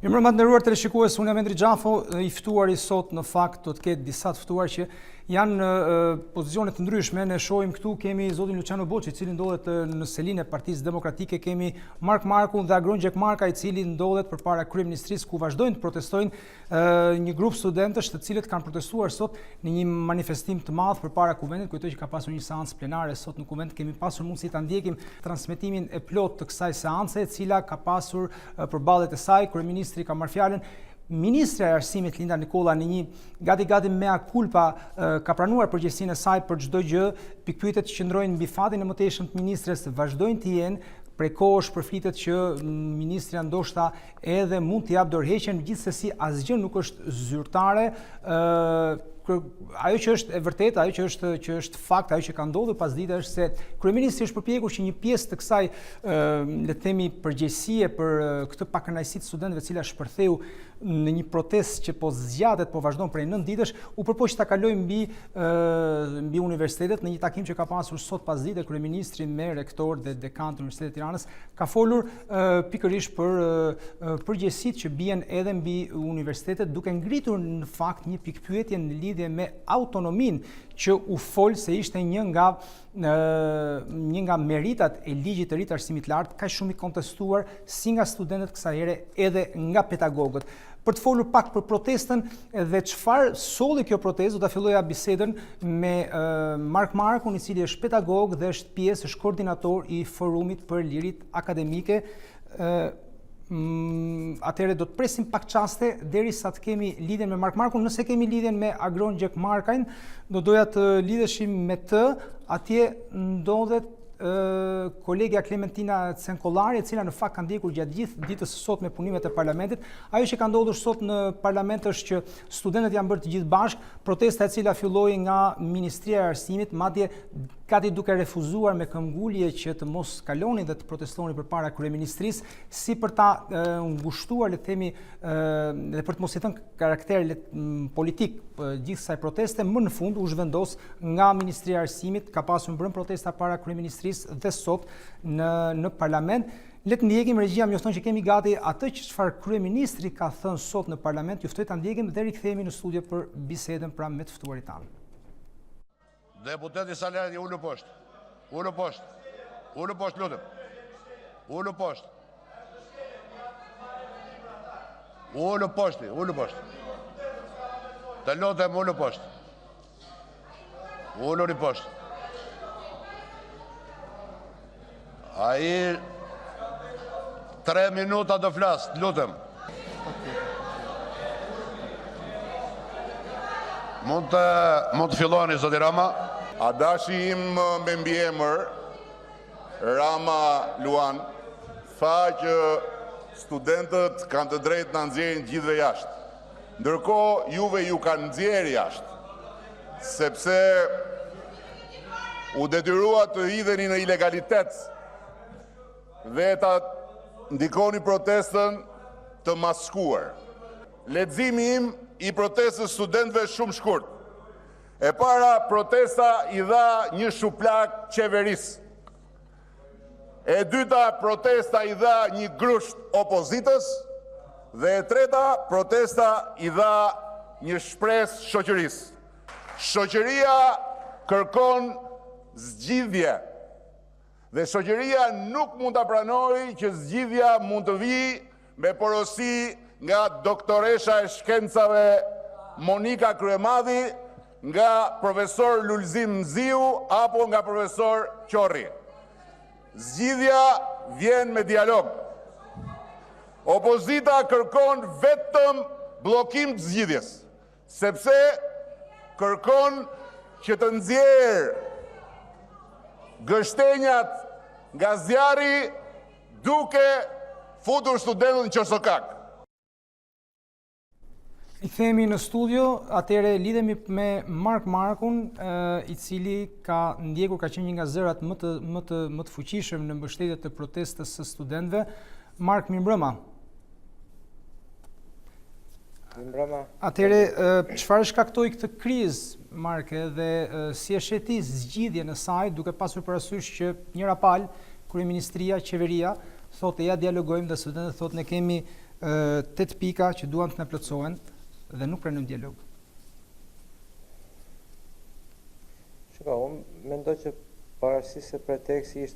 Mirëmbrëma të nderuar teleshikues, unë jam Endri Xhafo, I ftuari sot në fakt do të ketë disa të ftuar që janë në pozicione të ndryshme. Ne shohim këtu kemi zotin Luciano Boçi, I cili ndodhet në selinë e Partisë Demokratike, kemi Mark Markun dhe Agron Gjekmarka, I cili ndodhet përpara kryeministrisë ku vazhdojnë të protestojnë një grup studentësh të cilët kanë protestuar sot në një manifestim të madh përpara kuvendit. Kujtoj që ka pasur një seancë plenare sot në kuvend, kemi pasur mundësi ta ndjekim transmetimin e plotë të kësaj seance, e cila ka pasur përballet e saj kryeministri ka marrë fjalën. Ministra e Arsimit Linda Nikolla në një gati mea culpa ka pranuar përgjegjësinë e saj për çdo gjë. Pikpyetjet që qëndrojnë mbi fatin e mëtejshëm të ministres vazhdojnë të jenë. Prej kohësh përflitet që ministrja ndoshta edhe mund të jap dorëheqjen, gjithsesi asgjë nuk është zyrtare. Ajo që është e vërtetë, ajo që është fakt, ajo që ka ndodhur pasdite është se kryeministri është përpjekur që një pjesë të kësaj le të themi përgjegjësie për këtë pakënaqësi të studentëve, e cila shpërtheu në një protestë që po zgjatet, po vazhdon prej 9 ditësh, u përpoq ta kaloj mbi universitetet. Në një takim që ka pasur sot pasdite, kryeministri me rektor dhe dekan të Universitetit të Tiranës ka folur pikërisht për përgjegjësitë që bien edhe mbi universitetet, duke ngritur në fakt një pikpyetje në lidhje me autonominë që u fol se ishte një nga meritat e ligjit të ri të arsimit të lartë, kaq shumë I kontestuar si nga studentët kësaj here edhe nga pedagogët. Për të folur pak për protestën dhe çfarë solli kjo protestë, do ta filloja bisedën me Mark Markun, I cili është pedagog dhe është pjesë, është koordinator I forumit për lirit akademike. Atëherë do të presim pak çaste derisa të kemi lidhjen me Mark Markun. Nëse kemi lidhjen me Agron Gjekmarkajn, do doja të lidheshim me të. Atje ndodhet kolegja Klementina Cenkollari, e cila në fakt ka ndjekur gjatë gjithë ditës së sot me punimet e parlamentit. Ajo që ka ndodhur sot në parlament është që studentët janë bërë të gjithë bashkë, protesta e cila filloi nga Ministria e Arsimit, madje gati duke refuzuar me këmbgulje që të mos kalonin dhe të protestonin përpara kryeministrisë, si për ta ngushtuar, le të themi, dhe për të mos I thënë karakter politik gjithë kësaj proteste. Më në fund u zhvendos nga Ministria e Arsimit, ka pasur mbrëm protesta para kryeministrisë dhe sot në parlament. Le të ndjekim, regjia mjofton që kemi gati atë që çfarë kryeministri ka thënë sot në parlament. Ju ftoj ta ndjekim dhe rikthehemi në studio për bisedën pra me të ftuarit tanë. Deputeti Salari, ullu poshtë. Ullu poshtë. Ullu poshtë, lutem. Ullu poshtë. Ullu poshtë, ullu poshtë. Të lutem, ullu poshtë. Ullu një poshtë. Ai 3 minuta do flasë, lutem. Mund të filloni, zoti Rama? Adashi im me mbiemër, Rama Luan, tha që studentët kanë të drejtë na nxjerrin gjithëve jashtë. Ndërkohë juve ju kanë nxjerrë jashtë, sepse u detyrua të hidheni në ilegalitet dhe ta ndikoni protestën të maskuar. Leximi im I protestës studentëve shumë shkurt. E para, protesta I dha një shuplak qeverisë. E dyta, protesta I dha një grusht opozitës. Dhe e treta, protesta I dha një shpresë shoqërisë. Shoqëria kërkon zgjidhje. Dhe shoqëria nuk mund ta pranojë që zgjidhja mund të vijë me porosi nga doktoresha e shkencave Monika Kryemadhi, nga profesor Lulzim Mziu apo nga profesor Qorri. Zgjidhja vjen me dialog. Opozita kërkon vetëm bllokim të zgjidhjes, sepse kërkon që të nxjerrë gështenjat nga zjarri duke futur studentët në qërsokak. I themi në studio, atëre lidhemi me Mark Markun, I cili ka ndjekur, ka qenë një nga zërat më të fuqishëm në mbështetje të protestës së studentëve. Mark, mirëmbrëma. Mirëmbrëma. Atëre, çfarë shkaktoi këtë krizë, Mark, dhe si e sheh ti zgjidhjen e saj, duke pasur parasysh që njëra palë kryeministria, qeveria thotë ja dialogojmë dhe studentët thotë ne kemi 8 pika që duam të na plotësohen dhe nuk pranojmë dialog. Unë mendoj që parësisht se preteksti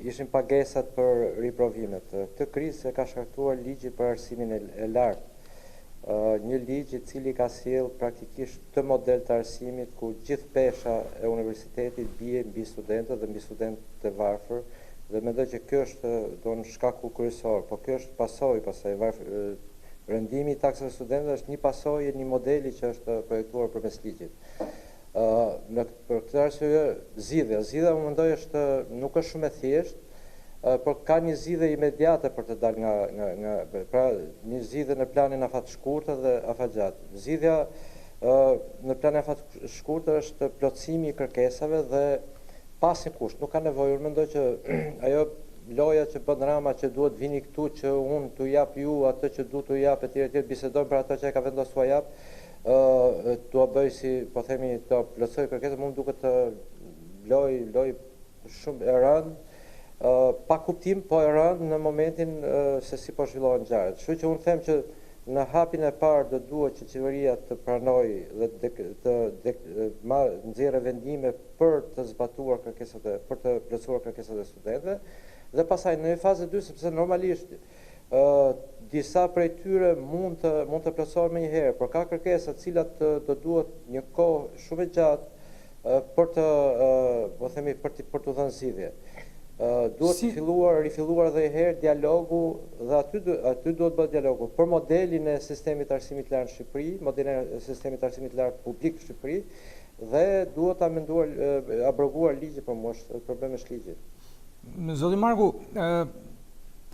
ishin pagesat për riprovimet. Këtë krizë e ka shkaktuar ligji për arsimin e lartë. Një ligj i cili ka sjell praktikisht të model të arsimit ku gjithë pesha e universitetit bie mbi studentët dhe mbi studentët e varfër, dhe mendoj që kjo është shkaku kryesor, po kjo është pasojë pastaj rendimi i taksave studentëve është një pasojë e një modeli që është projektuar përmes ligjit. Për këtë arsye zgjidhja unë mendoj nuk është shumë e thjeshtë, por ka një zgjidhje imediate për të dalë pra një zgjidhje në planin afat shkurtër dhe afat gjatë. Zgjidhja në planin afat shkurtër është plotësimi i kërkesave dhe pa asnjë kusht. Nuk ka nevojë, unë mendoj që ajo loja që bën Rama që duhet vini këtu që unë t'u jap ju atë që du t'u jap etj, bisedojmë për ato që e ka vendosur t'u jap, t'u bëj si po themi të plotësoj kërkesat, më duket loj shumë e rëndë, pa kuptim, po e rëndë në momentin se si po zhvillohen ngjarjet. Kështu që unë them që në hapin e parë do duhet që qeveria të pranojë dhe të nxjerrë vendime për të zbatuar kërkesat, për të plotësuar kërkesat e studentëve, dhe pastaj në fazën e dytë, sepse normalisht disa prej tyre mund të plotësohen më një herë, por ka kërkesa të cilat do duhet një kohë shumë e gjatë për të, po themi, për të dhënë zgjidhje. Duhet rifilluar dhe herë dialogu, dhe aty duhet bëhet dialogu për modelin e sistemit të arsimit lartë në Shqipëri, modelin e sistemit të arsimit lartë publik në Shqipëri, dhe duhet abroguar ligji, për mua është problemi është ligji. Zoti Marku,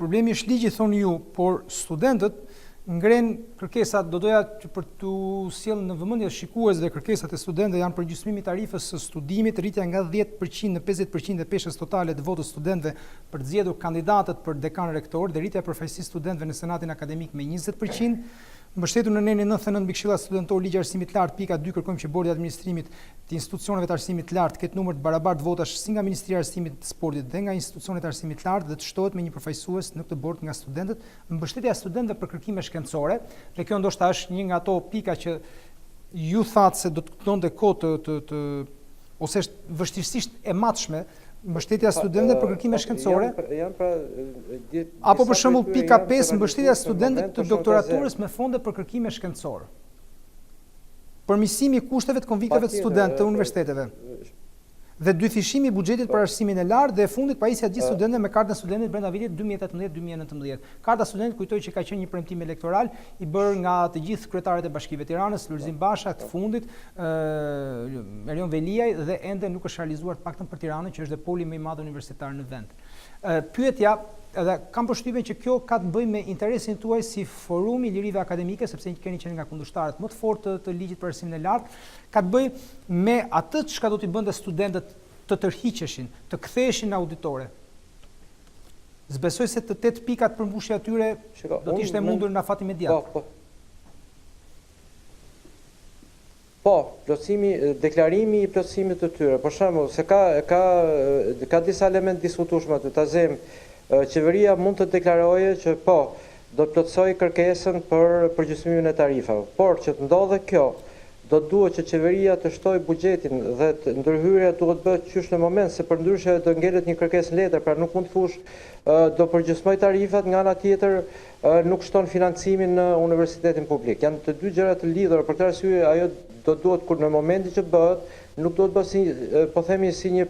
problemi është ligji thoni ju, por studentët ngren kërkesat, do doja që për të sjellë në vëmendje shikuesve kërkesat e studentëve janë për gjysmimin e tarifës së studimit, rritja nga 10% në 50% e peshës totale të votës studentëve për të zgjedhur kandidatët për dekan rektor dhe rritja e përfaqësisë studentëve në senatin akademik me 20%. Mbështetur në nenin 99 mbi këshillat studentore ligj arsimit të lartë, pika 2, kërkojmë që bordi i administrimit të institucioneve të arsimit të lartë ketë numër të barabartë votash si nga Ministria e Arsimit të Sportit dhe nga institucionet e arsimit të lartë dhe të shtohet me një përfaqësues në këtë bord nga studentët, mbështetja e studentëve për kërkime shkencore, dhe kjo ndoshta është një nga ato pika që ju thatë se do të donte kohë ose është vështirësisht e matshme mbështetja e studentëve për kërkime shkencore. Apo për shembull pika 5, mbështetja e studentëve të doktoraturës me fonde për kërkime shkencore. Përmirësimi i kushteve të konvikteve të studentëve të universiteteve. Dhe dyfishimi i buxhetit për arsimin e lartë dhe e fundit pajisja gjithë studentëve me kartën e studentit brenda vitit 2018-2019. Karta e studentit kujtoj që ka qenë një premtim elektoral i bërë nga të gjithë kryetarët e Bashkive të Tiranës, Lulzim Basha, të fundit, Erion Veliaj, dhe ende nuk është realizuar të paktën për Tiranën, që është dhe poli më i madh universitar në vend. Pyetja, edhe kam përshtypjen që kjo ka të bëjë me interesin tuaj si forumi i lirive akademike, sepse keni qenë nga kundërshtarët më të fortë të ligjit për arsimin e lartë, ka të bëjë me atë çka do t'i bënte studentët të tërhiqeshin, të ktheheshin në auditore. Zbesoj se të 8 pikat përmbushja atyre do të ishte mundur në afat imediat. Po, deklarimi i plotësimit të tyre. Për shembull, se ka disa elementë diskutueshme aty. Tazem, qeveria mund të deklarojë që po, do të plotësojë kërkesën për përgjysmimin e tarifave. Por që të ndodhe kjo, do duhet që qeveria të shtojë buxhetin dhe ndërhyrja duhet bëhet qysh në moment, se përndryshe do ngelet një kërkesë në letër, pra nuk mund të thush do përgjysmoj tarifat, nga ana tjetër nuk shton financimin në universitetin publik. Janë të dy gjëra të lidhura, për këtë arsye ajo do duhet kur në momenti që bëhet, nuk do të bëhet po themi si një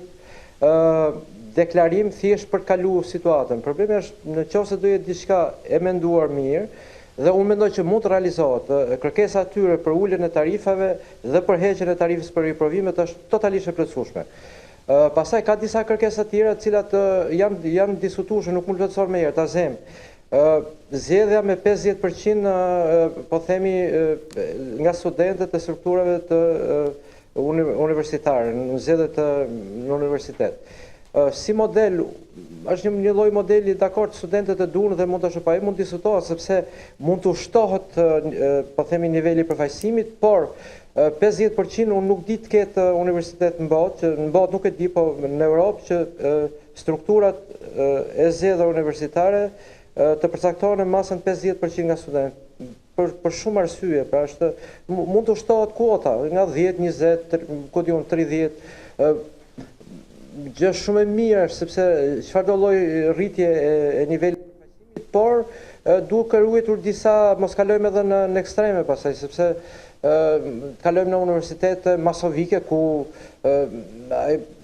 deklarim thjesht për të kaluar situatën. Problemi është nëse do jetë diçka e menduar mirë, dhe unë mendoj që mund të realizohet. Kërkesa e tyre për uljen e tarifave dhe për heqjen e tarifës për riprovimet është totalisht e plotësueshme. Pastaj ka disa kërkesa të tjera të cilat janë diskutuar, nuk mund të plotësohen më herë. Tazem, zgjedhja me 50% po themi nga studentët e strukturave të universitare, në zgjedhjet në universitet. Si model, është një lloj modeli, dakord, studentët e duan dhe mund të shpajë, mund të diskutohet sepse mund të ushtohet po themi niveli i përfaqësimit, por 50% unë nuk di të ketë universitet në botë nuk e di, po në Europë që strukturat e zgjedhura universitare të përcaktohen në masën 50% nga studentë. Për shumë arsye, pra mund të ushtohet kuota nga 10, 20, ku diun 30. Gjë shumë e mirë sepse çfarëdo lloj rritje e nivelit të përfaqësimit, por duhet kërkuar disa mos kalojmë edhe në ekstreme pastaj, sepse kalojmë në universitete masovike ku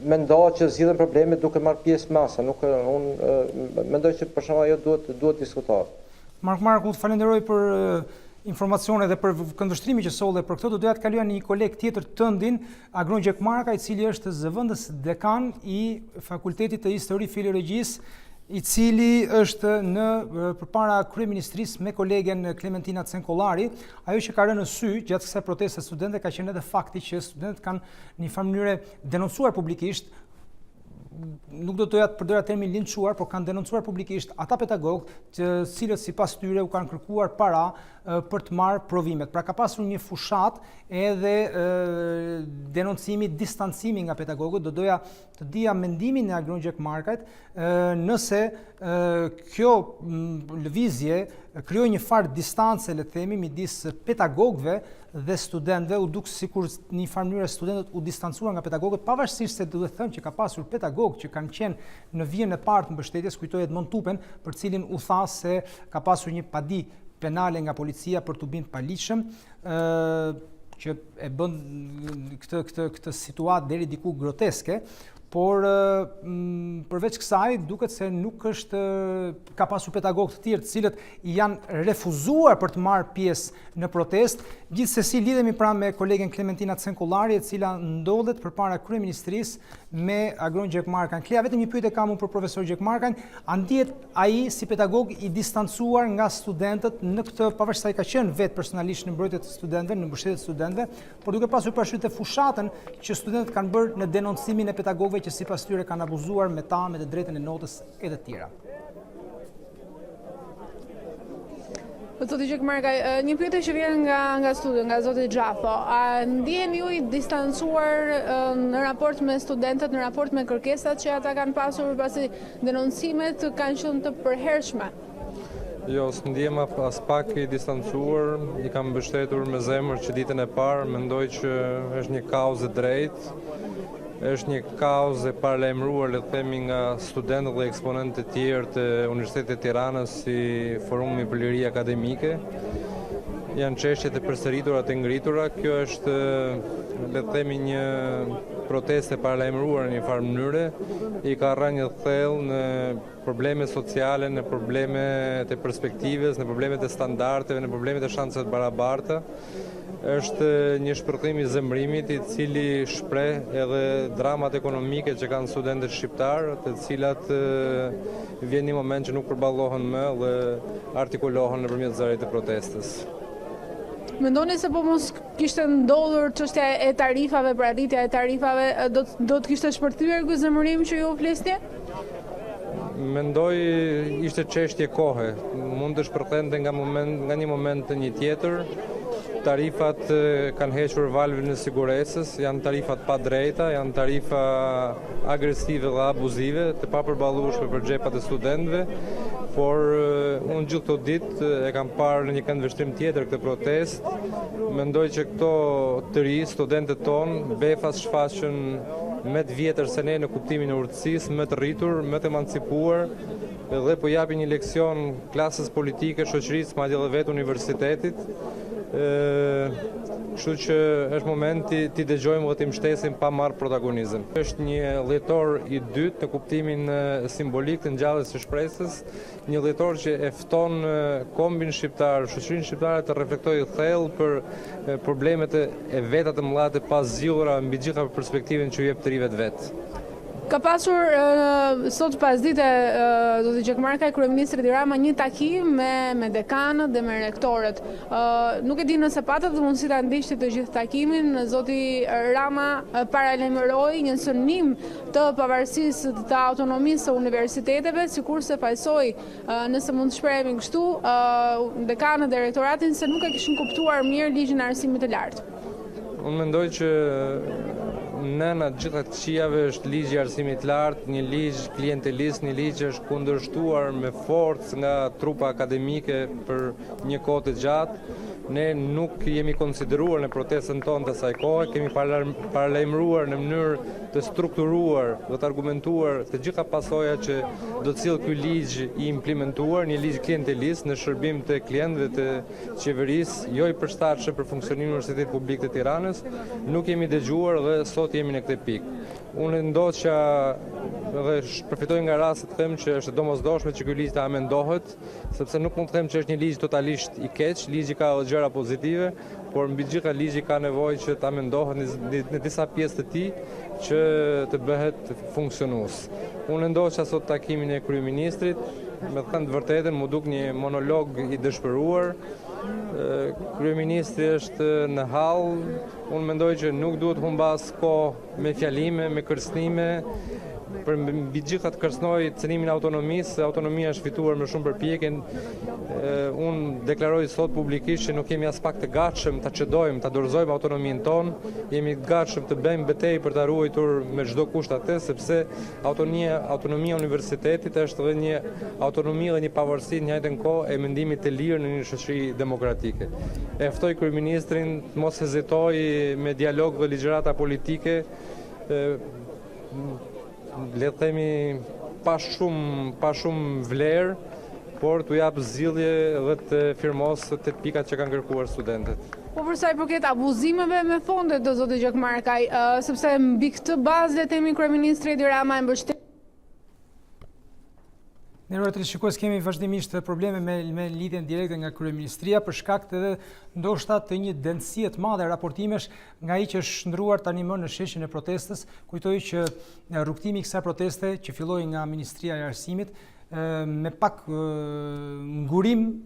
mendohet që zgjidhen problemet duke marrë pjesë masa. Unë mendoj që për shkak ajo duhet diskutohet. Marku, të falenderoj për informacione dhe për këndvështrimi që solle për këtë. Do doja të kaluja një koleg tjetër tëndin, Agron Gjekmarka, i cili është zëvendës dekan i Fakultetit të Histori Filologjisë, i cili është përpara kryeministrisë me kolegen Klementina Cenkollari. Ajo që ka rënë në sy gjatë kësaj proteste studentëve ka qenë edhe fakti që studentët kanë në një farë mënyrë denoncuar publikisht, nuk do të doja të përdora termin linçuar, por kanë denoncuar publikisht ata pedagogë të cilët sipas tyre u kanë kërkuar para për të marrë provimet. Pra ka pasur një fushat edhe denoncimi, distancimi nga pedagogët. Do doja të dija mendimin e Agron Gjekmarkait nëse kjo lëvizje krijoi një farë distance, le të themi, midis pedagogëve dhe studentëve. U duk sikur në një farë mënyrë studentët u distancuan nga pedagogët, pavarësisht se duhet thënë që ka pasur pedagogë që kanë qenë në vijën e parë të mbështetjes. Kujtoj Edmond Tupen, për cilin u tha se ka pasur një padi penale nga policia për tubim të paligjshëm, që e bën këtë situatë deri diku groteske. Por përveç kësaj duket se nuk është ka pasur pedagogë të tjerë të cilët janë refuzuar për të marrë pjesë në protestë. Gjithsesi lidhemi pra me kolegen Klementina Cenkollari, e cila ndodhet përpara kryeministrisë me Agron Gjekmarkan. Klea, vetëm një pyetje kam unë për profesor Gjekmarkan, a ndihet ai si pedagog i distancuar nga studentët në këtë, pavarësisht se ai ka qenë vetë personalisht në mbrojtje të studentëve, në mbështetje të studentëve, por duke pasur parasysh të fushatën që studentët kanë bërë në denoncimin e pedagogëve që sipas tyre kanë abuzuar me të drejtën e notës e të tjera. Zoti Gjekmarka, një pyetje që vjen nga studio, nga zoti Xhapo. A ndjeni ju i distancuar në raport me studentët, në raport me kërkesat që ata kanë pasur, pasi denoncimet kanë qenë të përhershme? Jo, s'ndjem as pak i distancuar, i kam mbështetur me zemër që ditën e parë, mendoj që është një kauzë e drejtë. Është një kauzë e paralajmëruar, le të themi, nga studentët dhe eksponentët e tjerë të Universitetit të Tiranës si Forumi për Liri Akademike. Janë çështje të përsëritura, të ngritura. Kjo është, le të themi, një protestë e paralajmëruar në një farë mënyre, i ka rënë një thellë në probleme sociale, në probleme të perspektivës, në probleme të standardeve, në probleme të shanseve të barabarta. Është një shpërthim i zemrimit i cili shpreh edhe dramat ekonomike që kanë studentët shqiptarë, të cilat vjen një moment që nuk përballohen më dhe artikulohen nëpërmjet zërit të protestës. Mendoni se po mos kishte ndodhur çështja e tarifave, pra rritja e tarifave, do të kishte shpërthyer ky zemërim që ju flisni? Mendoj ishte çështje kohe. Mund të shpërthente nga një moment të një tjetër. Tarifat kanë hequr valvin e sigurisës, janë tarifat pa drejta, janë tarifa agresive dhe abuzive, të papërballueshme për xhepat e studentëve, por unë gjithë këto ditë e kam parë në një këndvështrim tjetër këtë protestë. Mendoj që këto të ri, studentët tonë, befas shfaqën më të vjetër se ne në kuptimin e urtësisë, më të rritur, më të emancipuar, dhe po japin një leksion klasës politike, shoqërisë, madje edhe vetë universitetit. Kështu që është momenti t'i dëgjojmë dhe t'i mbështesim pa marrë protagonizëm. Është një dhjetor i dytë në kuptimin simbolik të ngjalljes së shpresës, një dhjetor që e fton kombin shqiptar, shoqërinë shqiptare të reflektojë thellë për problemet e veta të mëdha të pazgjidhura mbi gjitha perspektivën që u jep të rive të vet. Ka pasur sot pasdite zoti Gjekmarka e kryeministri Rama një takim me dekanët dhe me rektorët. Nuk e di nëse patët mundësi ta ndiqni të gjithë takimin. Zoti Rama paralajmëroi një synim të pavarësisë të autonomisë së universiteteve, sikurse fajsoi, nëse mund të shprehemi kështu, dekanët dhe rektoratin se nuk e kishin kuptuar mirë ligjin e arsimit të lartë. Unë mendoj që nëna gjitha të qijave është ligji i arsimit lartë, një ligj klientelist, një ligj që është kundërshtuar me forcë nga trupa akademike për një kohë të gjatë. Ne nuk jemi konsideruar në protestën tonë të saj kohe, kemi paralajmëruar në mënyrë të strukturuar dhe të argumentuar të gjitha pasojat që do të cilë ky ligj i implementuar, një ligj klientelist në shërbim të klientëve të qeverisë, jo i përshtatshëm për funksionimin e Universitetit Publik të Tiranës, nuk jemi dëgjuar dhe sot jemi në këtë pikë. Unë ndoqja dhe përfitoj nga rasti të them që është domosdoshme që ky ligj të amendohet, sepse nuk mund të them që është një ligj totalisht i keq, ligji ka edhe gjëra pozitive, por mbi gjitha ligji ka nevojë që të amendohet në disa pjesë të tij që të bëhet funksionues. Unë ndoqja sot takimin e kryeministrit, me të thënë të vërtetën, mu duk një monolog i dëshpëruar. Kryeministri është në hall, unë mendoj që nuk duhet humbas kohë me fjalime, me kërcënime, për mbi gjitha të kërcënoj cënimin e autonomisë, se autonomia është fituar me shumë përpjekje. Unë deklaroj sot publikisht që nuk jemi as pak të gatshëm ta çdojmë, ta dorëzojmë autonominë tonë, jemi të gatshëm të bëjmë betejë për ta ruajtur me çdo kusht atë, sepse autonomia e universitetit është edhe një autonomi dhe një pavarësi në njëjtën kohë e mendimit të lirë në një shoqëri demokratike. E ftoj kryeministrin të mos hezitoj me dialog dhe ligjërata politike, le të themi pa shumë vlerë, por t'u jap zgjidhje dhe të firmos të pikat që kanë kërkuar studentët. Po për sa i përket abuzimeve me fonde do zoti Gjakmarkaj, sepse mbi këtë bazë le të themi kryeministri Edi Rama e mbështet. Nderuar televizionistë, kemi vazhdimisht probleme me lidhjen direkte nga kryeministria për shkak të ndoshta të një densije të madhe raportimesh nga ai që është shndruar tani më në sheshin e protestës. Kujtoj që rrugtimi i kësaj proteste që filloi nga Ministria e Arsimit me pak ngurim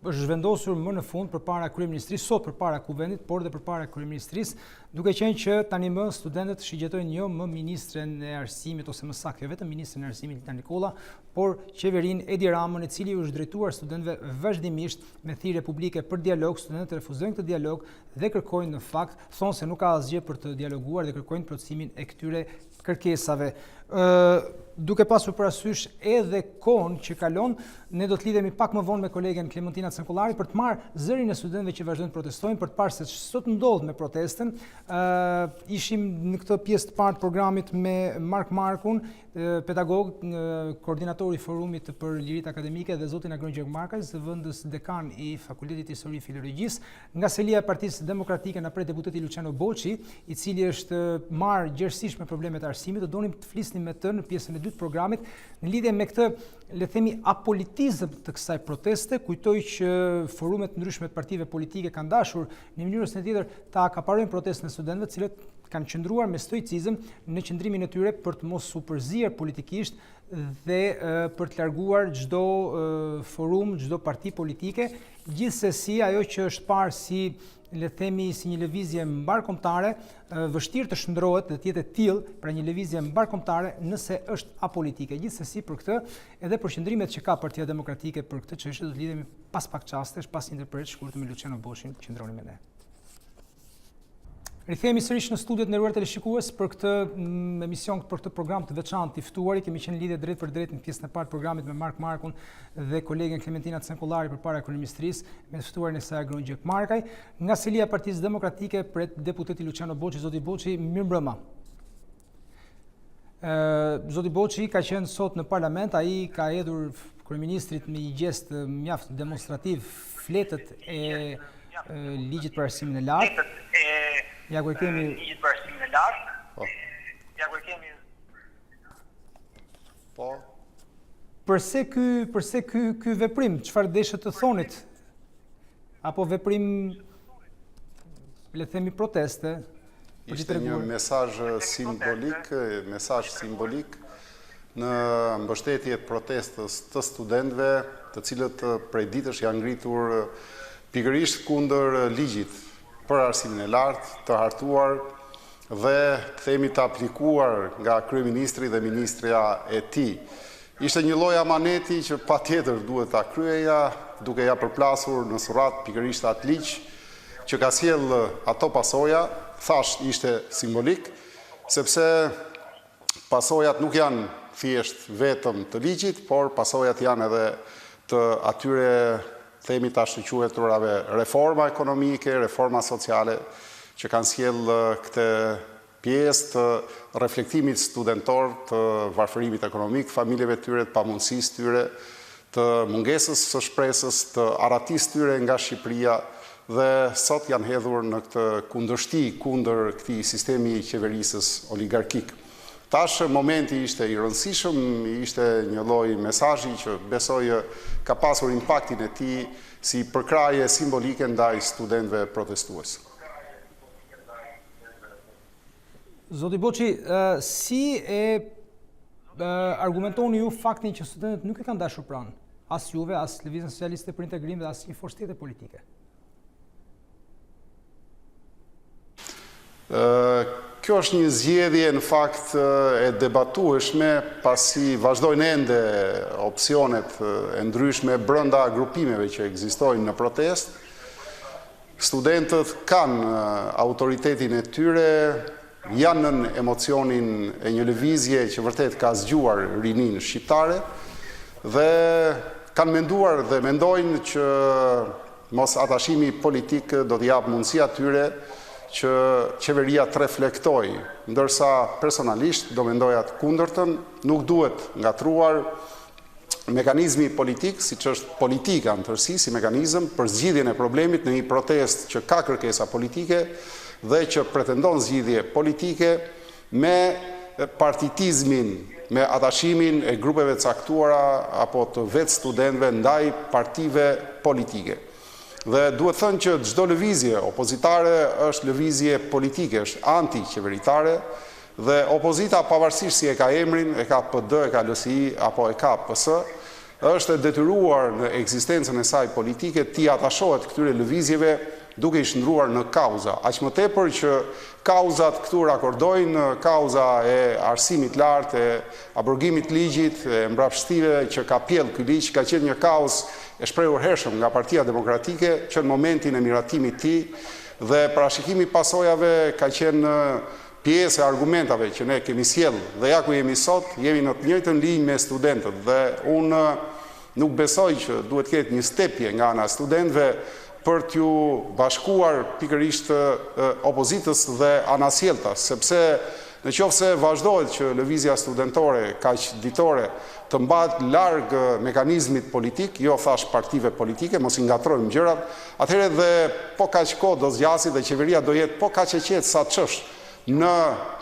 është zhvendosur më në fund përpara kryeministrisë, sot përpara kuvendit, por dhe përpara kryeministrisë, duke qenë që tani më studentët shigjetojnë jo më ministren e arsimit ose më saktë vetëm ministren e arsimit Lita Nikolla, por qeverinë Edi Ramën, i cili është drejtuar studentëve vazhdimisht me thirrje publike për dialog. Studentët refuzojnë këtë dialog dhe kërkojnë në fakt, thonë se nuk ka asgjë për të dialoguar dhe kërkojnë plotësimin e këtyre kërkesave. Duke pasur parasysh edhe kohën që kalon, ne do të lidhemi pak më vonë me kolegen Klementina Cenkollari për të marrë zërin e studentëve që vazhdojnë të protestojnë, për të parë se ç'sot ndodh me protestën. Ishim në këtë pjesë të parë të programit me Mark Markun, pedagog, koordinatori i forumit për liritë akademike, dhe zotin Agron Gjakmarkaj, zëvendës dekan i Fakultetit Histori Filologjisë, nga selia e Partisë Demokratike na pret deputeti Luciano Boçi, i cili është marrë gjerësisht me problemet e arsimit. Do donim të flisnim me të në pjesën e dytë të programit në lidhje me këtë, le të themi, apolitizëm të kësaj proteste. Kujtoj që forumet ndryshme të partive politike kanë dashur në mënyrë ose tjetër ta akaparojnë protestën e studentëve, të cilët kanë qëndruar me stoicizëm në qëndrimin e tyre për të mos u përzier politikisht dhe për të larguar çdo forum, çdo parti politike. Gjithsesi, ajo që është parë si, le të themi, si një lëvizje mbarkombëtare, vështirë të shndrohet dhe të jetë e tillë, pra një lëvizje mbarkombëtare nëse është apolitike. Gjithsesi, për këtë, edhe për qëndrimet që ka Partia Demokratike për këtë çështje, do të lidhemi pas pak çastesh, pas një ndërprerje të shkurtër me Luciano Boshin, qëndroni me ne. Rithehemi sërish në studiot, nderuar teleshikues, për këtë emision, për këtë program të veçantë i Ftuari. Kemi qenë lidhje drejt për drejt në pjesën e parë të programit me Mark Markun dhe kolegen Klementina Cenkollari përpara kryeministrisë, me ftuarin e saj Agron Gjakmarkaj. Nga selia e Partisë Demokratike pret deputeti Luciano Boçi. Zoti Boçi, mirëmbrëma. Zoti Boçi ka qenë sot në parlament, ai ka hedhur kryeministrit me një gest mjaft demonstrativ fletët e ligjit për arsimin e lartë. Ja ku e kemi ligjit për arsimin e lartë. Ja ku e kemi. Po. Përse ky veprim, çfarë deshet të thonit? Apo veprim, le të themi, proteste? Ishte një mesazh simbolik në mbështetje të protestës të studentëve, të cilët prej ditësh janë ngritur pikërisht kundër ligjit për arsimin e lartë, të hartuar dhe themi të aplikuar nga kryeministri dhe ministrja e tij. Ishte një lloj amaneti që patjetër duhet ta kryeja, duke ja përplasur në surrat pikërisht atë ligj që ka sjell ato pasoja. Thash ishte simbolik, sepse pasojat nuk janë thjesht vetëm të ligjit, por pasojat janë edhe të atyre themi tash të quheturave reforma ekonomike, reforma sociale që kanë sjell këtë pjesë të reflektimit studentor të varfërimit ekonomik, familjeve tyre, të pamundësisë tyre, të mungesës së shpresës, të aratisë tyre nga Shqipëria dhe sot janë hedhur në këtë kundërshti kundër këtij sistemi i qeverisës oligarkik. Tash momenti ishte i rëndësishëm, ishte një lloj mesazhi që besoj ka pasur impaktin e tij si përkraje simbolike ndaj studentëve protestues. Zoti Boçi, si argumentoni ju faktin që studentët nuk e kanë dashur pranë, as juve, as Lëvizjen Socialiste për Integrim dhe as një forcë tjetër politike? Kjo është një zgjedhje në fakt e debatueshme, pasi vazhdojnë ende opsionet e ndryshme brenda grupimeve që ekzistojnë në protestë. Studentët kanë autoritetin e tyre, janë në emocionin e një lëvizje që vërtet ka zgjuar rinin shqiptare dhe kanë menduar dhe mendojnë që mos atashimi politik do të jap mundësi atyre që qeveria të reflektoj, ndërsa personalisht do mendoja të kundërtën, nuk duhet ngatruar mekanizmi politik, siç është politika në tërësi si mekanizëm për zgjidhjen e problemit në një protestë që ka kërkesa politike dhe që pretendon zgjidhje politike me partitizmin, me atashimin e grupeve caktuara apo të vetë studentëve ndaj partive politike. Dhe duhet thënë që çdo lëvizje opozitare është lëvizje politike, është anti-qeveritare dhe opozita pavarësisht si e ka emrin, e ka PD, e ka LSI apo e ka PS, është e detyruar në ekzistencën e saj politike t'i atashohet këtyre lëvizjeve duke i shndruar në kauza. Aq më tepër që kauzat këtu rakordojnë kauza e arsimit lartë, e abrogimit ligjit, e mbrapshtime që ka pjell ky ligj, ka qenë një kauzë e shprehur hershëm nga Partia Demokratike që në momentin e miratimit të tij dhe parashikimi pasojave ka qenë pjesë e argumentave që ne kemi sjell dhe ja ku jemi sot, jemi në të njëjtën linjë me studentët dhe unë nuk besoj që duhet ketë një stepje nga ana studentëve për t'ju bashkuar pikërisht opozitës dhe anasjelltas, sepse në qoftë se vazhdohet që lëvizja studentore kaq ditore të mbahet larg mekanizmit politik, jo thash partive politike, mos i ngatrojmë gjërat, atëherë dhe po kaq kohë do zgjasi dhe qeveria do jetë po kaq e qetë sa ç'është në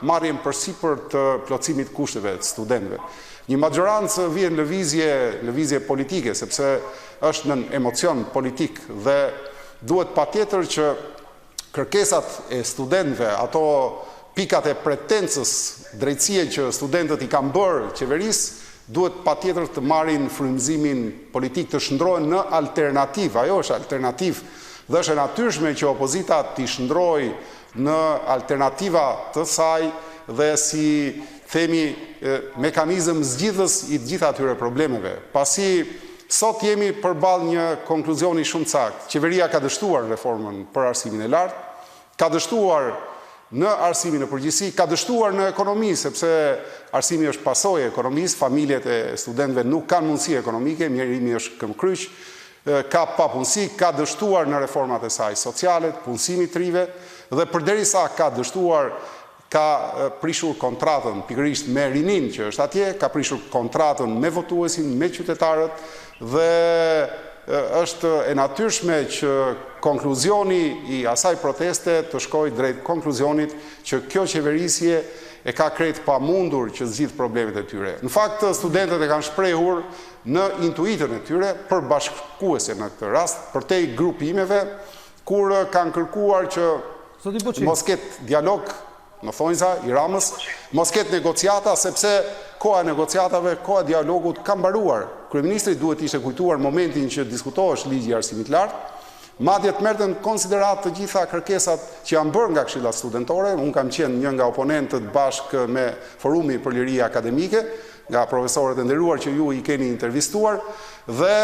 marrjen përsipër të plotësimit kushteve të studentëve. Një majorancë vjen lëvizje politike, sepse është në emocion politik dhe duhet patjetër që kërkesat e studentëve, ato pikat e pretencës, drejtësie që studentët i kanë bërë qeverisë, duhet patjetër të marrin frymëzimin politik, të shndrohen në alternativë. Ajo është alternativë dhe është e natyrshme që opozita t'i shndrojë në alternativa të saj dhe si themi mekanizëm zgjidhës i të gjitha atyre problemeve. Pasi sot jemi përballë një konkluzioni shumë saktë. Qeveria ka dështuar reformën për arsimin e lartë, ka dështuar në arsimin e përgjithësi, ka dështuar në ekonomi, sepse arsimi është pasojë e ekonomisë, familjet e studentëve nuk kanë mundësi ekonomike, mjerimi është këmbkryq, ka papunësi, ka dështuar në reformat e saj sociale, punësimit të rive, dhe përderisa ka dështuar, ka prishur kontratën pikërisht me rinin që është atje, ka prishur kontratën me votuesin, me qytetarët dhe është e natyrshme që konkluzioni i asaj proteste të shkojë drejt konkluzionit që kjo qeverisje e ka krejt pamundur që zgjidh problemet e tyre. Në fakt, studentët e kanë shprehur në intuitën e tyre për bashkuese në këtë rast, për te grupimeve, kur kanë kërkuar që mos ketë dialog në thonjza i Ramës, mos ketë negociata, sepse koha e negociatave, koha e dialogut ka mbaruar. Kryeministri duhet ishte kujtuar momentin që diskutohesh ligji i arsimit lart, madje të merrten në konsiderat të gjitha kërkesat që janë bërë nga këshillat studentore. Unë kam qenë një nga oponentët bashkë me Forumi për Liri Akademike, nga profesorët e nderuar që ju i keni intervistuar, dhe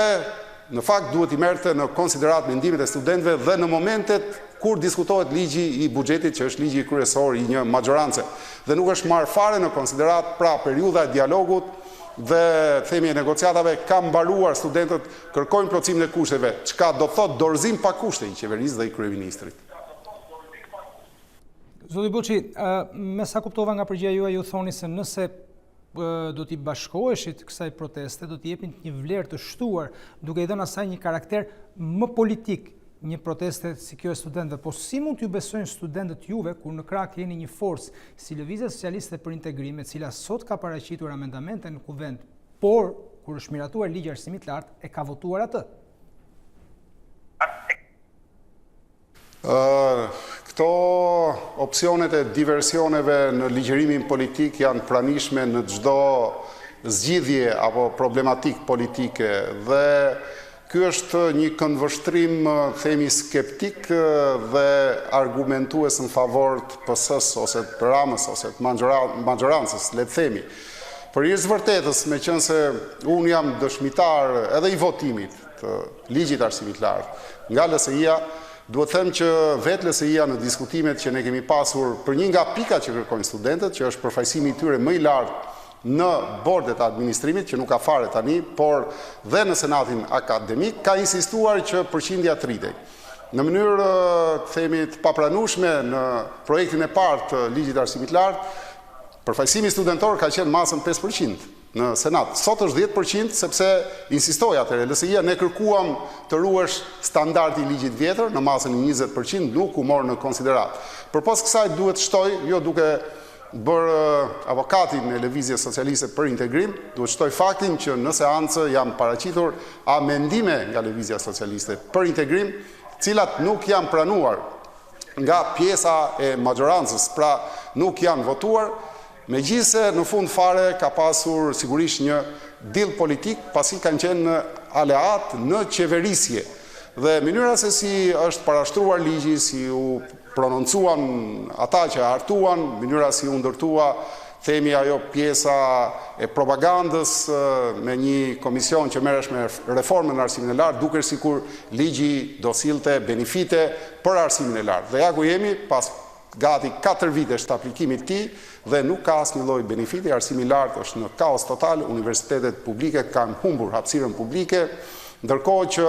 në fakt duhet i merrte në konsiderat mendimet e studentëve dhe në momentet kur diskutohet ligji i buxhetit, që është ligji kryesor i një magjorance. Dhe nuk është marrë fare në konsiderat, pra periudha e dialogut dhe themi e negociatave ka mbaruar, studentët kërkojnë plotësimin e kushteve, çka do thotë dorëzim pa kushte i qeverisë dhe i kryeministrit. Zoti Buçi, me sa kuptova nga përgjigja juaj, ju thoni se nëse do t'i bashkoheshit kësaj proteste, do t'i jepin një vlerë të shtuar, duke i dhënë asaj një karakter më politik, një proteste si kjo e studentëve. Po si mund t'ju besojnë studentët juve kur në krah keni një forcë si Lëvizja Socialiste për Integrim, e cila sot ka paraqitur amendamente në kuvend, por kur është miratuar ligji i arsimit të lartë e ka votuar atë? Këto opsionet e diversioneve në ligjërimin politik janë pranishme në çdo zgjidhje apo problematik politike dhe ky është një këndvështrim, themi, skeptik dhe argumentues në favor të PS-s ose të Ramës ose të maggiorancës, le të themi. Për hir të vërtetës, meqense unë jam dëshmitar edhe i votimit të ligjit të arsimit të lartë nga LSI-ja, duhet them që vetë LSI-ja në diskutimet që ne kemi pasur për një nga pikat që kërkojnë studentët, që është përfaqësimi i tyre më i lartë në bordet e administrimit, që nuk ka fare tani, por dhe në senatin akademik, ka insistuar që përqindja të rritej. Në mënyrë, themi, të papranueshme në projektin e parë të ligjit të arsimit të lartë, përfaqësimi studentor ka qenë masën 5% në senat. Sot është 10%, sepse insistoi atëherë LSI-ja, ne kërkuam të ruhesh standardi i ligjit vjetër në masën e 20%, nuk u morë në konsiderat. Përpos kësaj duhet shtoj, jo duke bërë avokatin e Lëvizjes Socialiste për Integrim, duhet shtoj faktin që në seancë jam paraqitur amendime nga Lëvizja Socialiste për Integrim, cilat nuk janë pranuar nga pjesa e maggiorancës, pra nuk janë votuar, megjithëse në fund fare ka pasur sigurisht një dill politik, pasi kanë qenë aleat në qeverisje. Dhe mënyra se si është parashtruar ligji, si u prononcuan ata që hartuan, mënyra si u ndërtua, themi ajo pjesa e propagandës me një komision që merresh me reformën në arsimin e lartë, duke sikur ligji do sillte benefite për arsimin e lartë. Dhe ja ku jemi pas gati 4 vitesh të aplikimit të tij dhe nuk ka asnjë lloj benefiti, arsimi i lartë është në kaos total, universitetet publike kanë humbur hapësirën publike, ndërkohë që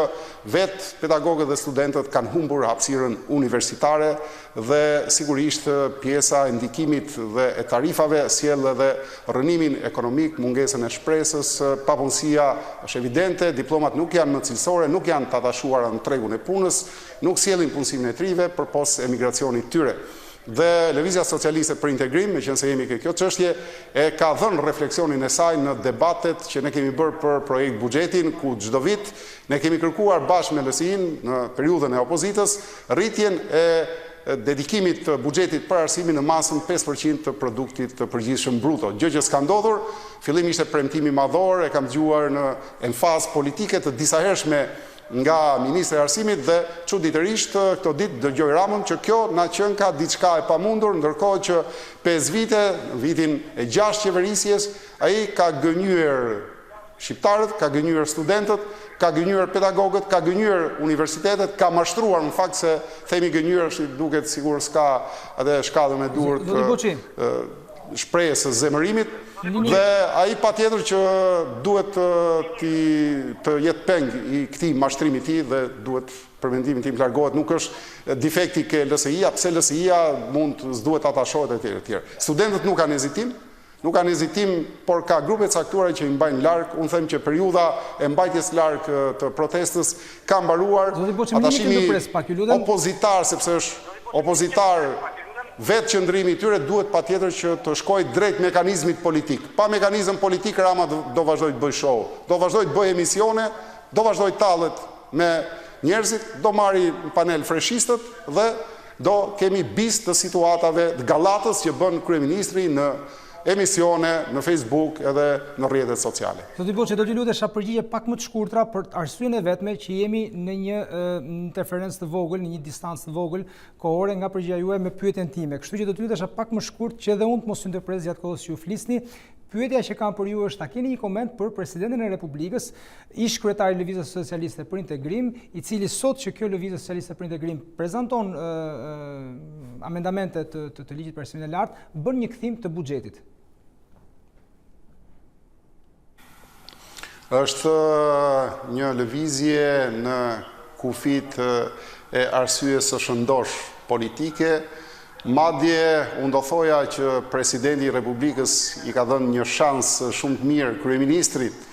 vetë pedagogët dhe studentët kanë humbur hapësirën universitare dhe sigurisht pjesa e ndikimit dhe e tarifave sjell edhe rënimin ekonomik, mungesën e shpresës, papunësia është evidente, diplomat nuk janë më cilësore, nuk janë të atashuara në tregun e punës, nuk sjellin punësimin e trive përpos emigracionit tyre. Dhe Lëvizja Socialiste për Integrim, meqense jemi ke kjo çështje, e ka dhënë refleksionin e saj në debatet që ne kemi bërë për projekt buxhetin, ku çdo vit ne kemi kërkuar bashkë me LSI-n në periudhën e opozitës rritjen e dedikimit të buxhetit për arsimin në masën 5% të produktit të përgjithshëm bruto. Gjë që s'ka ndodhur, fillim ishte premtimi madhor, e kam dëgjuar në enfazë politike të disa hershme nga Ministri i Arsimit dhe çuditërisht këto ditë dëgjoj Ramën që kjo na qenë ka diçka e pamundur, ndërkohë që 5 vite, vitin e 6 qeverisjes, ai ka gënyer shqiptarët, ka gënyer studentët, ka gënyer pedagogët, ka gënyer universitetet, ka mashtruar në fakt se themi gënyer duket sigur s'ka atë shkallën e duhur shprehjes së zemërimit, dhe ai patjetër që duhet të jetë peng i këtij mashtrimi i tij dhe duhet për mendimin tim të largohet, nuk është defekti ke LSI-ja, pse LSI-ja mund s'duhet atashohet etj. Studentët nuk kanë hezitim, por ka grupe caktuara që i mbajnë larg. Unë them që periudha e mbajtjes larg të protestës ka mbaruar. Atashimi opozitar, sepse është opozitar vetë qëndrimi i tyre, duhet patjetër që të shkojë drejt mekanizmit politik. Pa mekanizëm politik Rama do vazhdoj të bëjë show, do vazhdoj të bëjë emisione, do vazhdoj të tallet me njerëzit, do marri panel freshistët dhe do kemi bis të situatave të gallatës që bën kryeministri në emisione, në Facebook edhe në rrjetet sociale. Zoti Buçi, do t'i lutesha përgjigje pak më të shkurtra për arsyeën e vetme që jemi në një interferencë të vogël, në një distancë të vogël kohore nga përgjigja juaj me pyetjen time. Kështu që do t'i lutesha pak më shkurt që edhe unë të mos ju ndërpres gjatë kohës që ju flisni. Pyetja që kam për ju është, a keni një koment për presidentin e Republikës, ish kryetari i Lëvizjes Socialiste për Integrim, i cili sot që kjo Lëvizje Socialiste për Integrim prezanton amendamente të ligjit për arsimin e lartë, bën një kthim të buxhetit? Është një lëvizje në kufit e arsyes së shëndosh politike. Madje, unë do thoja që presidenti i Republikës i ka dhënë një shans shumë të mirë kryeministrit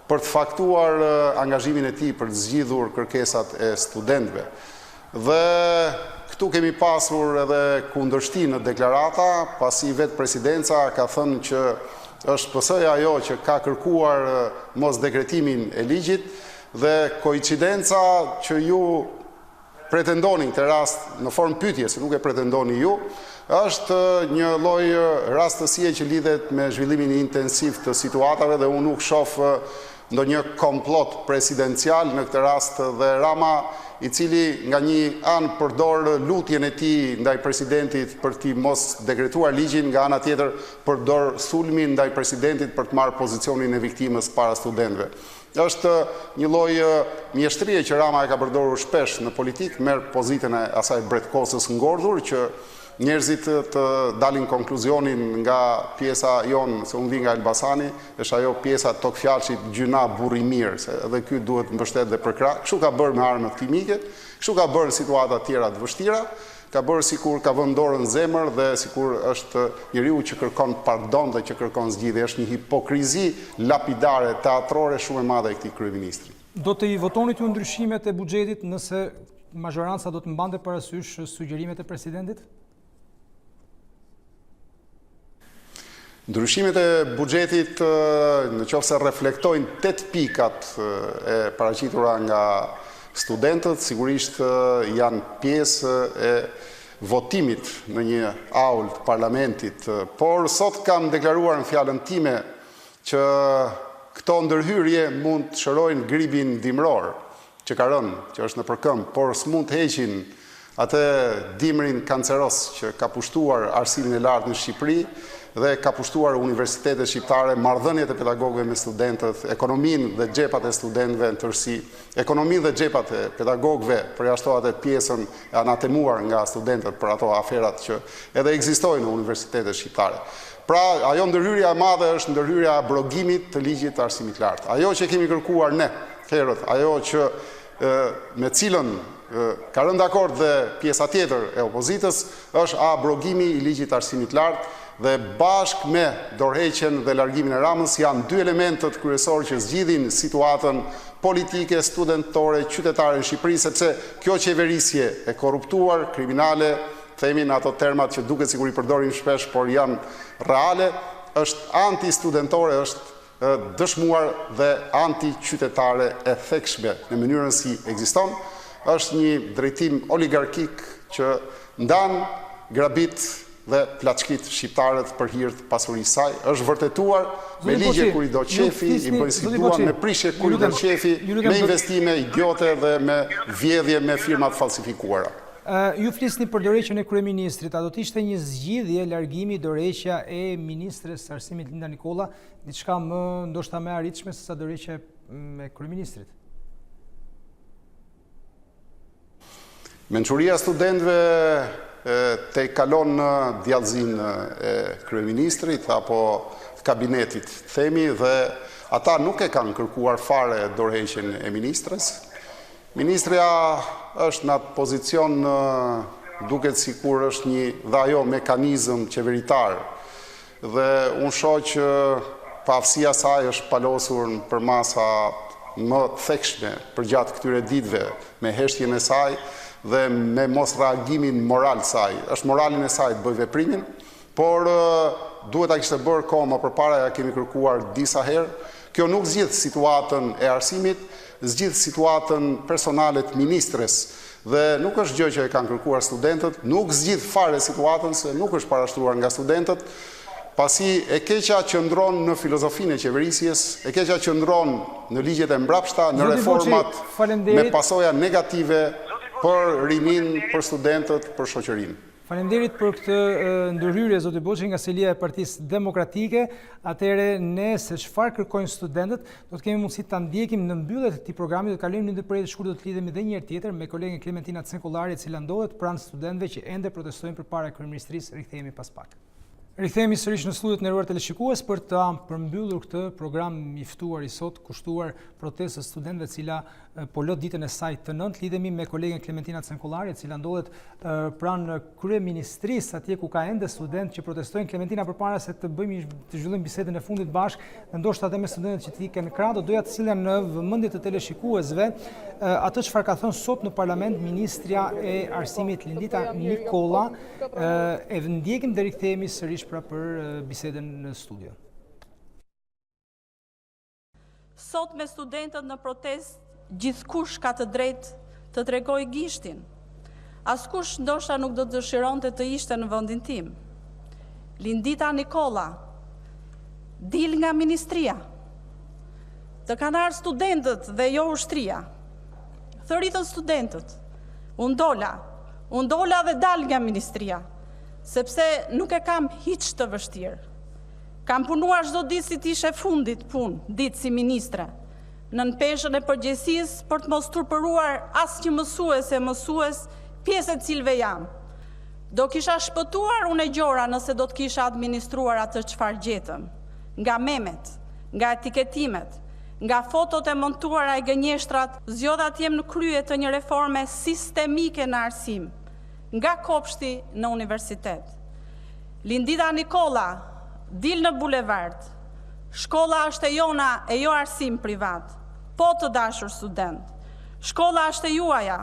për të faktuar angazhimin e tij për të zgjidhur kërkesat e studentëve. Dhe këtu kemi pasur edhe kundërshti në deklarata, pasi vetë presidenca ka thënë që është PS-ja ajo që ka kërkuar mos dekretimin e ligjit dhe koincidenca që ju pretendoni këtë rast në formë pyetje, se nuk e pretendoni ju, është një lloj rastësie që lidhet me zhvillimin intensiv të situatave dhe unë nuk shoh ndonjë komplot presidencial në këtë rast dhe Rama, i cili nga një anë përdor lutjen e tij ndaj presidentit për t'i mos dekretuar ligjin, nga ana tjetër përdor sulmin ndaj presidentit për të marrë pozicionin e viktimës para studentëve. Është një lloj mjeshtrie që Rama e ka përdorur shpesh në politikë, merr pozitën e asaj bretkosës ngordhur që njerëzit të dalin konkluzionin nga pjesa jonë, se unë vi nga Elbasani, është ajo pjesa tokfjalçit gjyna burri mirë, se edhe ky duhet mbështet dhe për krah. Kështu ka bërë me armët kimike, kështu ka bërë në situata tjera të vështira, ka bërë sikur ka vënë dorën në zemër dhe sikur është njeriu që kërkon pardon dhe që kërkon zgjidhje. Është një hipokrizi lapidare, teatrore shumë e madhe e këtij kryeministri. Do të i votonit ju ndryshimet e buxhetit nëse mazhoranca do të mbante parasysh sugjerimet e presidentit? Ndryshimet e buxhetit në qoftë se reflektojnë 8 pikat e paraqitura nga studentët, sigurisht janë pjesë e votimit në një aul të parlamentit, por sot kam deklaruar në fjalën time që këto ndërhyrje mund të shërojnë gripin dimror që ka rënë, që është në përkëmbë, por s'mund të heqin atë dimrin kanceros që ka pushtuar arsimin e lartë në Shqipëri dhe ka pushtuar universitetet shqiptare, marrëdhëniet e pedagogëve me studentët, ekonominë dhe xhepat e studentëve në tërësi, ekonominë dhe xhepat e pedagogëve përjashtohet e pjesën e anatemuar nga studentët për ato aferat që edhe ekzistojnë në universitetet shqiptare. Pra, ajo ndërhyrja e madhe është ndërhyrja e abrogimit të ligjit të arsimit lartë. Ajo që kemi kërkuar ne, herët, ajo që me cilën ka rënë dakord dhe pjesa tjetër e opozitës, është abrogimi i ligjit të arsimit lartë dhe bashkë me dorëheqjen dhe largimin e Ramës janë dy elementët kryesorë që zgjidhin situatën politike, studentore, qytetare në Shqipëri, sepse kjo qeverisje e korruptuar, kriminale, themi në ato termat që duket sikur i përdorim shpesh, por janë reale, është anti-studentore, është dëshmuar dhe anti-qytetare e thekshme në mënyrën si ekziston, është një drejtim oligarkik që ndan grabit dhe plaçkit shqiptarët për hir të pasurisë saj, është vërtetuar me ligje kur i do qefi, i bëjnë situatë me prishje kur i do qefi, me investime idiote dhe me vjedhje me firmat falsifikuara. Ju flisni për dorëheqjen e kryeministrit, a do të ishte një zgjidhje largimi dorëheqja e ministres së arsimit Linda Nikolla, diçka më ndoshta më arritshme se sa dorëheqja e kryeministrit? Mençuria e studentëve te kalon në djallëzinë e kryeministrit apo kabinetit, themi, dhe ata nuk e kanë kërkuar fare dorëheqjen e ministres. Ministrja është në atë pozicion duket sikur është një dhe ajo mekanizëm qeveritar dhe unë shoh që pavësia saj është palosur në përmasa më thekshme përgjatë këtyre ditëve me heshtjen e saj dhe me mos reagimin moral saj. Është moralin e saj të bëj veprimin, por duhet ta kishte bërë kohë më përpara, ja kemi kërkuar disa herë. Kjo nuk zgjidh situatën e arsimit, zgjidh situatën personale të ministres dhe nuk është gjë që e kanë kërkuar studentët, nuk zgjidh fare situatën se nuk është parashtruar nga studentët, pasi e keqja qëndron në filozofinë e qeverisjes, e keqja qëndron në ligjet e mbrapshta, në reformat me pasoja negative për rinin, për studentët, për shoqërinë. Faleminderit për këtë ndërhyrje, zoti Boçi, nga selia e Partisë Demokratike. Atëherë ne se çfarë kërkojnë studentët, do të kemi mundësi ta ndjekim në mbyllje të këtij programi. Do të kalojmë në ndërprerje të shkurtër, do të lidhemi edhe një herë tjetër me kolegen Klementina Cenkollari, e cila ndodhet pranë studentëve që ende protestojnë përpara kryeministrisë. Rikthehemi pas pak. Rikthehemi sërish në studiot, nderuar teleshikues, për të përmbyllur këtë program i ftuar i sot, kushtuar protestës studentëve, e cila po lë ditën e saj të 9. Lidhemi me kolegen Klementina Cenkollari, e cila ndodhet pranë kryeministrisë, atje ku ka ende studentë që protestojnë. Klementina, përpara se të zhvillojmë bisedën e fundit bashkë, ndoshta edhe me studentët që të ikën në krah, doja të sillen në vëmendje të teleshikuesve atë çfarë ka thënë sot në parlament ministrja e arsimit Lindita Nikolla. E ndjekim dhe rikthehemi sërish pra për bisedën në studio. Sot me studentët në protest, gjithkush ka të drejtë të tregojë gishtin. Askush ndoshta nuk do të dëshironte të ishte në vendin tim. Lindita Nikolla, dil nga ministria. Të kanë ardhur studentët dhe jo ushtria. Thëritën studentët. Unë dola dhe dal nga ministria, sepse nuk e kam hiç të vështirë. Kam punuar çdo ditë si t'ishe fundit punë, ditë si ministre, nën peshën e përgjegjësisë për të mos turpëruar asnjë mësues pjesë e cilëve jam. Do kisha shpëtuar unë e gjora nëse do të kisha administruar atë çfarë gjetëm, nga memet, nga etiketimet, nga fotot e montuara e gënjeshtrat, zgjodha të jem në krye të një reforme sistemike në arsim, nga kopshti në universitet. Lindita Nikolla, dil në bulevard. Shkolla është e jona e jo arsim privat. Po të dashur student. Shkolla është e juaja.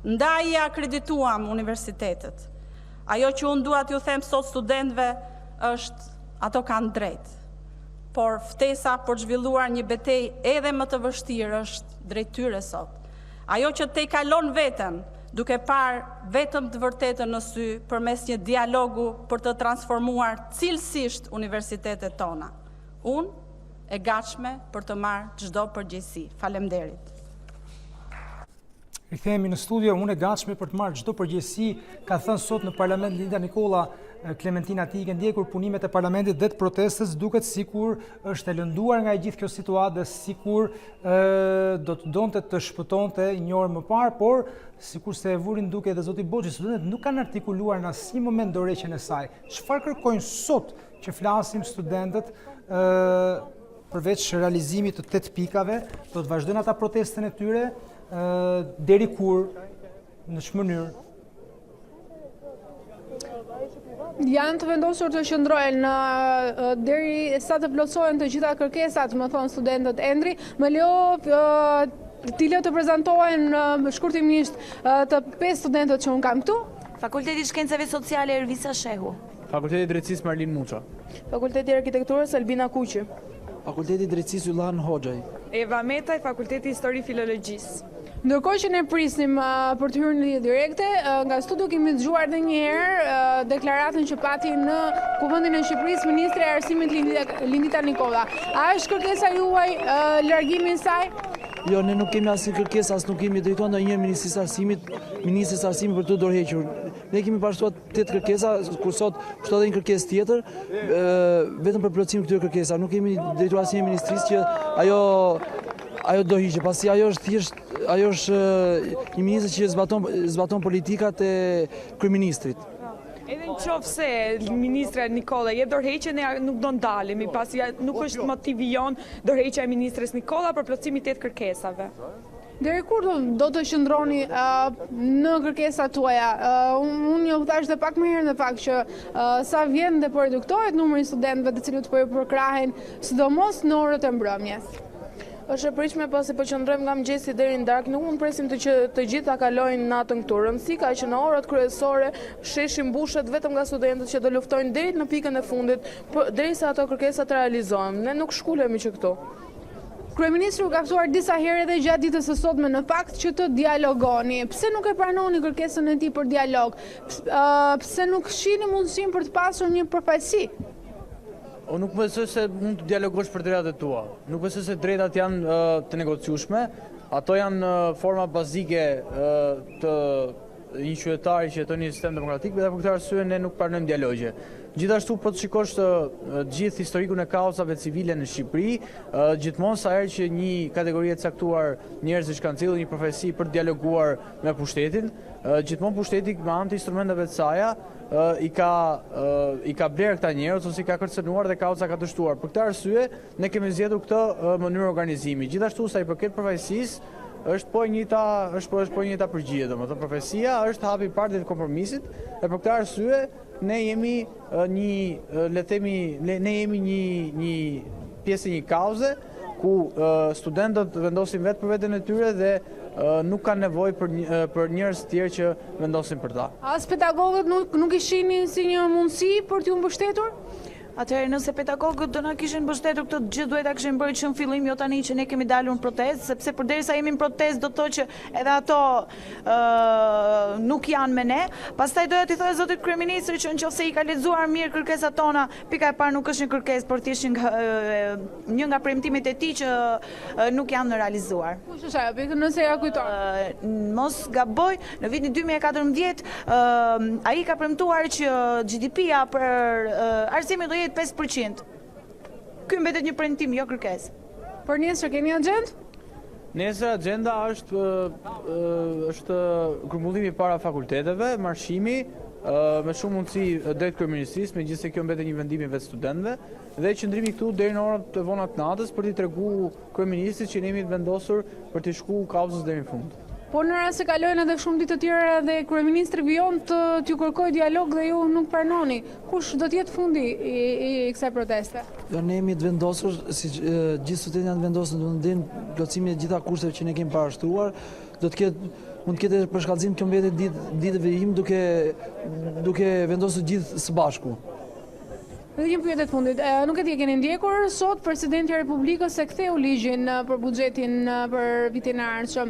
Ndaj e akredituam universitetet. Ajo që unë dua t'ju them sot studentëve është ato kanë drejt. Por ftesa për zhvilluar një betejë edhe më të vështirë është drejt tyre sot. Ajo që te kalon veten, duke parë vetëm të vërtetën në sy përmes një dialogu për të transformuar cilësisht universitetet tona. Unë e gatshme për të marrë çdo përgjegjësi. Faleminderit. Rikthehemi në studio, unë e gatshme për të marrë çdo përgjegjësi, ka thënë sot në parlament Lindita Nikolla. Klementina, ti ke ndjekur punimet e parlamentit dhe të protestës, duket sikur është e lënduar nga e gjithë kjo situatë dhe sikur do të donte të shpëtonte një orë më parë, por sikur se e vurin duke edhe zoti Boçi, studentët nuk kanë artikuluar në asnjë moment dorëheqjen e saj. Çfarë kërkojnë sot që flasim studentët përveç realizimit të 8 pikave, do të vazhdojnë ata protestën e tyre deri kur, në ç'mënyrë? Janë të vendosur të qëndrojnë deri sa të plotësohen të gjitha kërkesat, më thonë studentët Endri. Më lejo të prezantohen shkurtimisht të 5 studentët që unë kam këtu. Fakulteti Shkencave Sociale Ervisa Shehu. Fakulteti Drejtësisë Marlin Muça. Fakulteti Arkitekturës Albina Kuqi. Fakulteti Drejtësisë Yllan Hoxhaj. Eva Metaj, Fakulteti Histori Filologjisë. Ndërkohë që ne prisnim për të hyrë në lidhje direkte, nga studio kemi dëgjuar edhe një herë deklaratën që pati në Kuvendin e Shqipërisë ministri i Arsimit Lindita Nikolla. A është kërkesa juaj largimi i saj? Jo, ne nuk kemi asnjë kërkesë, as nuk kemi drejtuar ndonjëherë ministrisë arsimit për të dorëhequr. Ne kemi bashkuar 8 kërkesa, kur sot është edhe një kërkesë tjetër, vetëm për plotësimin e këtyre kërkesave. Nuk kemi drejtuar asnjë ministrisë që ajo do hiqe, pasi ajo është një ministër që zbaton politikat e kryeministrit. Edhe në qoftë se ministra Nikolla je dorëheqje, ne nuk do ndalemi, pasi nuk është motivi jonë dorëheqja e ministres Nikolla për plotësimin e 8 kërkesave. Deri kur do të qëndroni në kërkesat tuaja? Unë ju thash dhe pak më herë në fakt që sa vjen dhe po reduktohet numri i studentëve të cilët po përkrahen, sidomos në orët e mbrëmjes. Është e pritshme pasi po qëndrojmë nga mëngjesi deri në darkë, nuk mund presim të gjithë ta kalojnë natën këtu. Rëndësi ka që në orët kryesore sheshi mbushet vetëm nga studentët që do luftojnë deri në pikën e fundit, derisa ato kërkesa të realizohen. Ne nuk shkulemi që këtu. Kryeministri u ka ftuar disa herë edhe gjatë ditës së sotme në fakt që të dialogoni. Pse nuk e pranoni kërkesën e tij për dialog? Pse nuk shihni mundësinë për të pasur një përfaqësi? Unë nuk besoj se mund të dialogosh për drejtat e tua. Nuk besoj se drejtat janë të negociueshme. Ato janë forma bazike të një qytetari që jeton në një sistem demokratik, dhe për këtë arsye ne nuk pranojmë dialogje. Gjithashtu po të shikosh të gjithë historikun e kauzave civile në Shqipëri, gjithmonë sa herë që një kategori e caktuar njerëzish kanë cilë një profesi për të dialoguar me pushtetin, gjithmonë pushteti me anë të instrumenteve të saja i ka blerë këta njerëz ose i ka kërcënuar dhe kauza ka dështuar. Për këtë arsye ne kemi zgjedhur këtë mënyrë organizimi. Gjithashtu sa i përket përfaqësisë, është po njëta përgjigje, domethënë profesia është hapi i parë i kompromisit dhe për këtë arsye ne jemi një pjesë e një kauze ku studentët vendosin vetë për veten e tyre dhe nuk kanë nevojë për njerëz të tjerë që vendosin për ta. As pedagogët nuk i shihnin si një mundësi për t'ju mbështetur? Atëherë nëse pedagogët do na kishin mbështetur këtë gjithë duhet ta kishin bërë që në fillim jo tani që ne kemi dalur në protestë, sepse përderisa jemi në protestë do të thotë që edhe ato nuk janë me ne. Pastaj doja t'i thojë zotit kryeministri që nëse i ka lexuar mirë kërkesat tona, pika e parë nuk është një kërkesë, por thjesht një nga premtimet e tij që nuk janë realizuar. Kush është ajo pikë nëse ja kujton? Mos gaboj, në vitin 2014 ai ka premtuar që GDP-ja për arsimin do 5%. Ky mbetet një premtim, jo kërkesë. Por nesër keni agjendë? Nesër agjenda është grumbullimi para fakulteteve, marshimi, me shumë mundësi drejt kryeministrisë, megjithëse kjo mbetet një vendim i vetë studentëve, dhe qëndrimi këtu deri në orët e vona të natës për t'i treguar kryeministrit që ne jemi të vendosur për t'i shkuar kauzës deri në fund. Po në rast se kalojnë edhe shumë ditë të tjera dhe kryeministri vijon t'ju kërkoj dialog dhe ju nuk pranoni, kush do t'jetë fundi i kësaj proteste? Ne jemi të vendosur, si gjithë studentët janë të vendosur, do të ndiejnë plotësimin e gjitha kurseve që ne kemi parashtruar, mund të ketë përshkallëzim kjo mbetet ditëve im duke vendosur gjithë së bashku. Dhe një pyetje të fundit, nuk e di, keni ndjekur sot presidenti i Republikës se ktheu ligjin për buxhetin për vitin e ardhshëm.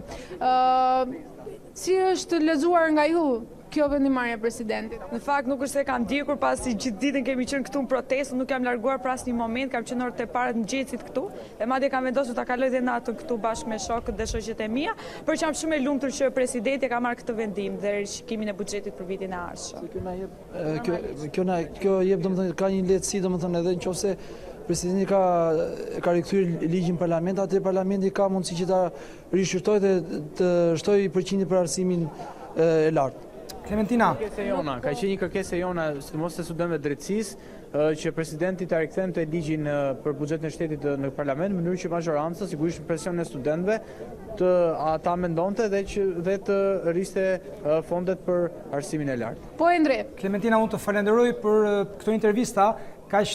Si është lexuar nga ju kjo vendimarrje e presidentit? Në fakt nuk është se kam ndjekur pasi gjithë ditën kemi qenë këtu në protestë, nuk jam larguar për asnjë moment, kam qenë orët e para të mëngjesit këtu, dhe madje kam vendosur ta kaloj dhe natën këtu bashkë me shokët dhe shoqet e mia, por jam shumë e lumtur që presidenti ka marrë këtë vendim dhe rishikimin e buxhetit për vitin e ardhshëm. Kjo jep domethënë ka një lehtësi domethënë edhe nëse presidenti ka rikthyer ligjin në parlament, atë parlamenti ka mundësi që ta rishqyrtojë dhe të shtojë përqindjen për arsimin e lartë. Klementina. Ka qenë një kërkesë e jona, sidomos të studentëve drejtësisë, që presidenti ta rikthente ligjin për buxhetin e shtetit në parlament, në mënyrë që majoranca, sigurisht presion e studentëve, ata mendonte dhe të rriste fondet për arsimin e lartë. Po Endre. Klementina, unë të falenderoj për këtë intervista kaq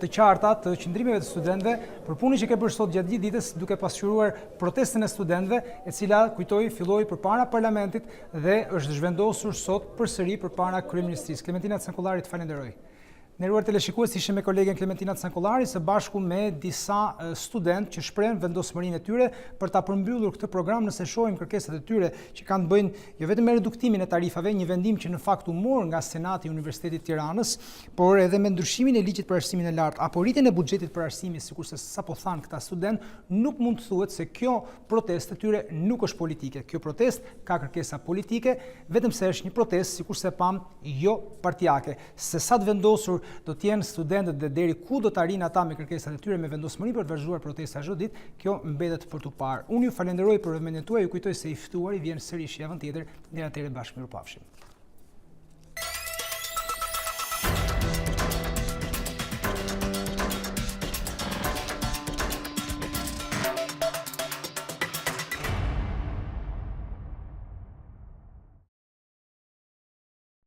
të qarta të qëndrimeve të studentëve për punën që ke bërë sot gjatë gjithë ditës duke pasqyruar protestën e studentëve, e cila filloi përpara parlamentit dhe është zhvendosur sot përsëri përpara kryeministrisë. Klementina Cankollari, të falenderoj. Nderuar teleshikues, ishim me kolegen Klementina Cankollari së bashku me disa studentë që shprehen vendosmërinë e tyre për ta përmbyllur këtë program nëse shohim kërkesat e tyre që kanë të bëjnë jo vetëm me reduktimin e tarifave, një vendim që në fakt u mor nga Senati i Universitetit të Tiranës, por edhe me ndryshimin e ligjit për arsimin e lartë apo rritjen e buxhetit për arsimin, sikurse sapo thanë këta studentë, nuk mund të thuhet se kjo protestë e tyre nuk është politike. Kjo protestë ka kërkesa politike, vetëm se është një protestë sikurse pam jo partijake. Se sa të vendosur do të jenë studentët dhe deri ku do të arrijnë ata me kërkesat e tyre me vendosmëri për të vazhduar protesta çdo ditë, kjo mbetet për tu parë. Unë ju falenderoj për vëmendjen tuaj, ju kujtoj se i Ftuari vjen sërish javën tjetër, deri atëherë bashkë mirupafshim.